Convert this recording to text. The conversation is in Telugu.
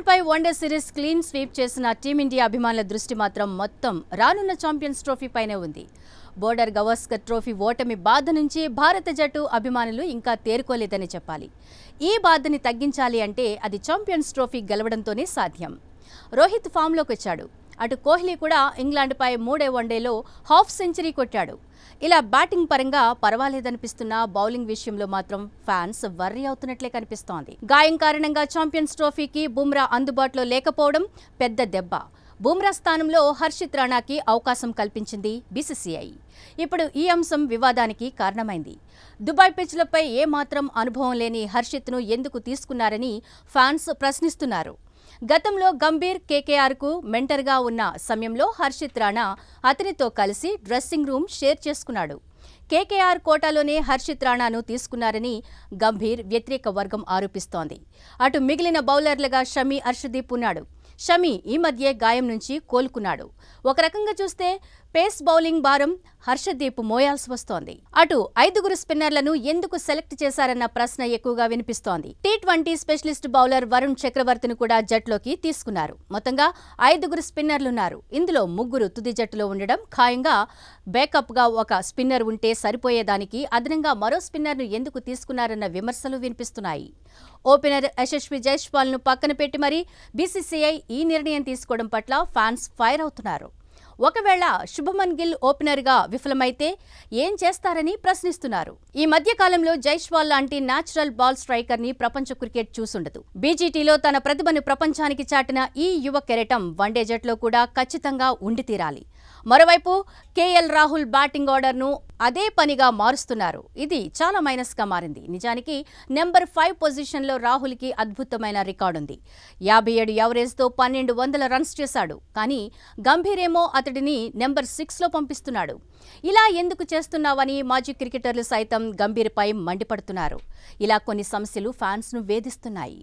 ఇంగ్లాండ్పై వన్డే సిరీస్ క్లీన్ స్వీప్ చేసిన టీమిండియా అభిమానుల దృష్టి మాత్రం మొత్తం రానున్న ఛాంపియన్స్ ట్రోఫీపైనే ఉంది. బోర్డర్ గవాస్కర్ ట్రోఫీ ఓటమి బాధ నుంచి భారత జట్టు అభిమానులు ఇంకా తేరుకోలేదని చెప్పాలి. ఈ బాధని తగ్గించాలి అంటే అది ఛాంపియన్స్ ట్రోఫీ గెలవడంతోనే సాధ్యం. రోహిత్ ఫామ్లోకి వచ్చాడు. అటు కోహ్లీ కూడా ఇంగ్లాండ్పై 3వ వన్డేలో హాఫ్ సెంచరీ కొట్టాడు. ఇలా బ్యాటింగ్ పరంగా పర్వాలేదనిపిస్తున్నా బౌలింగ్ విషయంలో మాత్రం ఫ్యాన్స్ వర్రీ అవుతున్నట్లే కనిపిస్తోంది. గాయం కారణంగా ఛాంపియన్స్ ట్రోఫీకి బుమ్రా అందుబాటులో లేకపోవడం పెద్ద దెబ్బ. బుమ్రా స్థానంలో హర్షిత్ రాణాకి అవకాశం కల్పించింది బీసీసీఐ. ఇప్పుడు ఈ అంశం వివాదానికి కారణమైంది. దుబాయ్ పిచ్లపై ఏమాత్రం అనుభవం లేని హర్షిత్ను ఎందుకు తీసుకున్నారని ఫ్యాన్స్ ప్రశ్నిస్తున్నారు. గతంలో గంభీర్ కేకేఆర్కు మెంటర్గా ఉన్న సమయంలో హర్షిత్ రాణా అతనితో కలిసి డ్రెస్సింగ్ రూమ్ షేర్ చేసుకున్నాడు. కేకేఆర్ కోటాలోనే హర్షిత్ రాణాను తీసుకున్నారని గంభీర్ వ్యతిరేక వర్గం ఆరోపిస్తోంది. అటు మిగిలిన బౌలర్లుగా షమి, అర్షదీప్ ఉన్నాడు. షమి ఈ మధ్య గాయం నుంచి కోలుకున్నాడు. ఒక రకంగా చూస్తే పేస్ బౌలింగ్ భారం హర్షదీప్ మోయాల్సి వస్తోంది. అటు 5గురు స్పిన్నర్లను ఎందుకు సెలెక్ట్ చేశారన్న ప్రశ్న ఎక్కువగా వినిపిస్తోంది. టీ20 స్పెషలిస్ట్ బౌలర్ వరుణ్ చక్రవర్తిని కూడా జట్లోకి తీసుకున్నారు. మొత్తంగా 5గురు స్పిన్నర్లున్నారు. ఇందులో 3 తుది జట్టులో ఉండడం ఖాయంగా. బ్యాకప్గా ఒక స్పిన్నర్ ఉంటే సరిపోయేదానికి అదనంగా మరో స్పిన్నర్ను ఎందుకు తీసుకున్నారన్న విమర్శలు వినిపిస్తున్నాయి. ఓపెనర్ యశస్వి జైస్వాల్ను పక్కన పెట్టి మరీ బీసీసీఐ ఈ నిర్ణయం తీసుకోవడం పట్ల ఫ్యాన్స్ ఫైర్ అవుతున్నారు. ఒకవేళ శుభమన్ గిల్ ఓపెనర్గా విఫలమైతే ఏం చేస్తారని ప్రశ్నిస్తున్నారు. ఈ మధ్య కాలంలో జైస్వాల్ లాంటి న్యాచురల్ బాల్ స్ట్రైకర్ని ప్రపంచ క్రికెట్ చూసుండదు. బీజీటీలో తన ప్రతిభను ప్రపంచానికి చాటిన ఈ యువ కెరటం వన్డే జట్లో కూడా ఖచ్చితంగా ఉండి తీరాలి. మరోవైపు కేఎల్ రాహుల్ బ్యాటింగ్ ఆర్డర్ను అదే పనిగా మారుస్తున్నారు. ఇది చాలా మైనస్గా మారింది. నిజానికి నెంబర్ 5 పొజిషన్లో రాహుల్కి అద్భుతమైన రికార్డుంది. 57 యావరేజ్తో 1200 రన్స్ చేశాడు. కానీ గంభీర్ ఏమో అతడిని నెంబర్ 6లో పంపిస్తున్నాడు. ఇలా ఎందుకు చేస్తున్నావని మాజీ క్రికెటర్లు సైతం గంభీర్పై మండిపడుతున్నారు. ఇలా కొన్ని సమస్యలు ఫ్యాన్స్ను వేధిస్తున్నాయి.